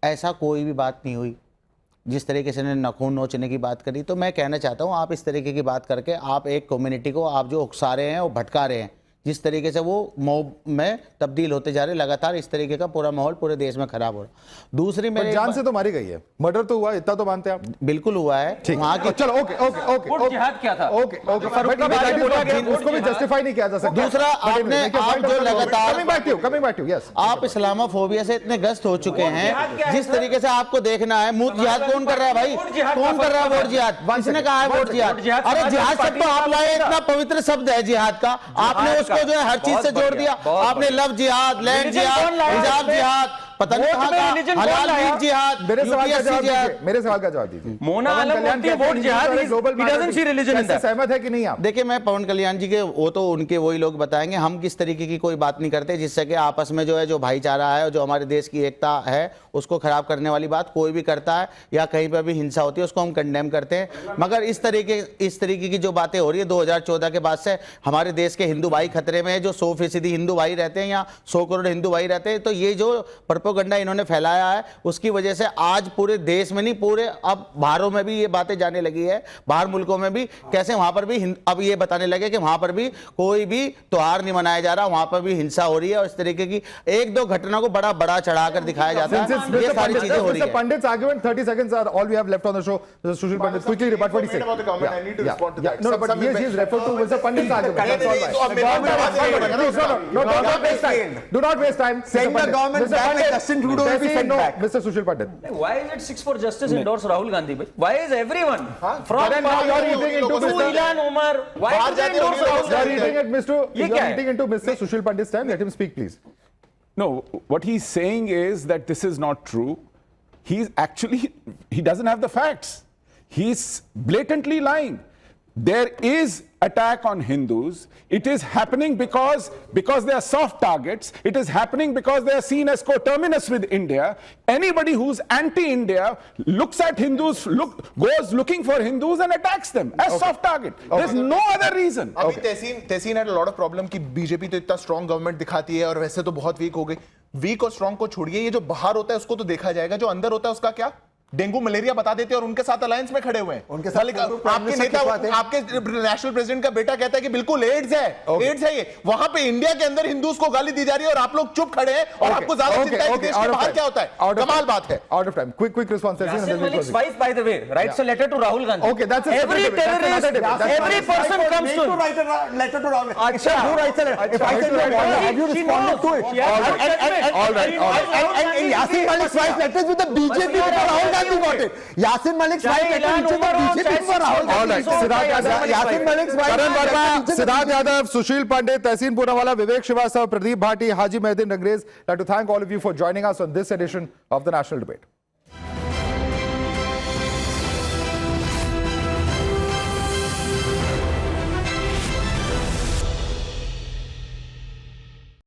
ऐसा कोई भी बात नहीं हुई. जिस तरीके से नाखून नोचने की बात करी, तो मैं कहना चाहता हूँ आप इस तरीके की बात करके आप एक कम्युनिटी को आप जो उकसा रहे हैं वो भटका रहे हैं, जिस तरीके से वो मॉब में तब्दील होते जा रहे, लगातार इस तरीके का पूरा माहौल पूरे देश में खराब हो रहा। दूसरी मेरे
जान से तो मारी गई है, मर्डर तो हुआ, इतना तो मानते हैं आप?
बिल्कुल हुआ है वहां की।
चलो ओके ओके ओके
वो जिहाद क्या था?
ओके ओके, उसको भी जस्टिफाई नहीं किया जा सकता।
दूसरा आपने आप जो लगातार
कमिंग बैक टू यस,
आप इस्लामोफोबिया से इतने ग्रस्त हो चुके हैं, जिस तरीके से आपको देखना है मुंह जिहाद कौन कर रहा है भाई, कौन कर रहा है वोट जिहाद? किसने कहा है वोट जिहाद? अरे जिहाद शब्द तो आप लाए, इतना पवित्र शब्द है जिहाद का, आपने उसको जो है हर चीज से जोड़ दिया। आपने लव जिहाद, लैंड जिहाद, हिजाब जिहाद, पता नहीं कहां का हलाल मीट जिहाद,
मेरे सवाल का जवाब दीजिए।
मोना आलम बोलती है वोट जिहाद, he doesn't see religion in that।
सहमत है कि नहीं आप?
देखिए मैं पवन कल्याण जी के वो तो उनके वही लोग बताएंगे, हम किस तरीके की कोई बात नहीं करते जिससे कि आपस में जो है जो भाईचारा है, जो हमारे देश की एकता है, उसको खराब करने वाली बात कोई भी करता है या कहीं पर भी हिंसा होती है उसको हम कंडेम करते हैं। मगर इस तरीके की जो बातें हो रही है 2014 के बाद से हमारे देश के हिंदू भाई खतरे में है, जो 100% हिंदू भाई रहते हैं या 100 करोड़ हिंदू भाई रहते हैं, तो ये जो प्रोपेगेंडा इन्होंने फैलाया है उसकी वजह से आज पूरे देश में नहीं, पूरे अब बाहरों में भी ये बातें जाने लगी है, बाहर मुल्कों में भी, कैसे वहां पर भी अब ये बताने लगे कि वहां पर भी कोई भी त्योहार नहीं मनाया जा रहा, वहां पर भी हिंसा हो रही है और इस तरीके की एक दो घटना को बड़ा चढ़ाकर दिखाया जाता है। ये सारी चीजें हो रही है।
Pandit's argument, 30 seconds are all we have left on the show. Sushil Pandit, quickly rebut what he said.
I need to respond to that.
No, but he's referred to Mr. Pandit's argument. That's all right. No, don't waste time. Do not waste time.
Send the government back like Justin Trudeau will be sent
no,
back.
Mr. Sushil Pandit.
Why is it 6 for Justice endorse Rahul Gandhi? Why is everyone from
Then now you are eating into
to
Mr.
Ilan Omar? Why do they endorse Rahul
You are
Gandhi?
eating into Mr. Sushil Pandit's time. Let him speak, please.
No, what he's saying is that this is not true. He doesn't have the facts. He's blatantly lying. There is attack on Hindus. It is happening because they are soft targets. It is happening because they are seen as coterminous with India. Anybody who's anti-India looks at Hindus, goes looking for Hindus and attacks them as soft target. There's no other reason.
अभी तहसीन had a lot of problem कि BJP तो इतना strong government दिखाती है और वैसे तो बहुत वीक हो गई। वीक और स्ट्रॉन्ग को छोड़िए, ये जो बाहर होता है उसको तो देखा जाएगा, जो अंदर होता है उसका क्या? डेंगू मलेरिया बता देते हैं और उनके साथ अलायंस में खड़े हुए हैं।
उनके साथ
आपके नेता, आपके नेशनल प्रेसिडेंट का बेटा कहता है कि बिल्कुल एड्स है, एड्स है ये। वहां पे इंडिया के अंदर हिंदूज को गाली दी जा रही है और आप लोग चुप खड़े हैं और आपको ज्यादा चिंता है कि देश के बाहर क्या होता है। कमाल बात है।
Out of time. Quick response.
Yasin Malik's wife, by the way, writes a letter to Rahul Gandhi.
Okay, that's a
every terrorist, every person comes to
write a letter to Rahul.
Acha.
Who writes a letter? If I send you a letter, have you responded to it?
All right.
And Yasin Malik's wife letters with the BJP for Rahul Gandhi got it. Yasin Malik's wife letters with the BJP for Rahul
All right.
Yasin Malik's wife.
Karan Verma, Siddharth Yadav, Sushil Pandit, Tehseen Poonawala, Vivek Srivastava, Pradeep Bhati, Haji Mehdi Nagreez. I'd like to thank all of you for joining us on this edition of the National Debate.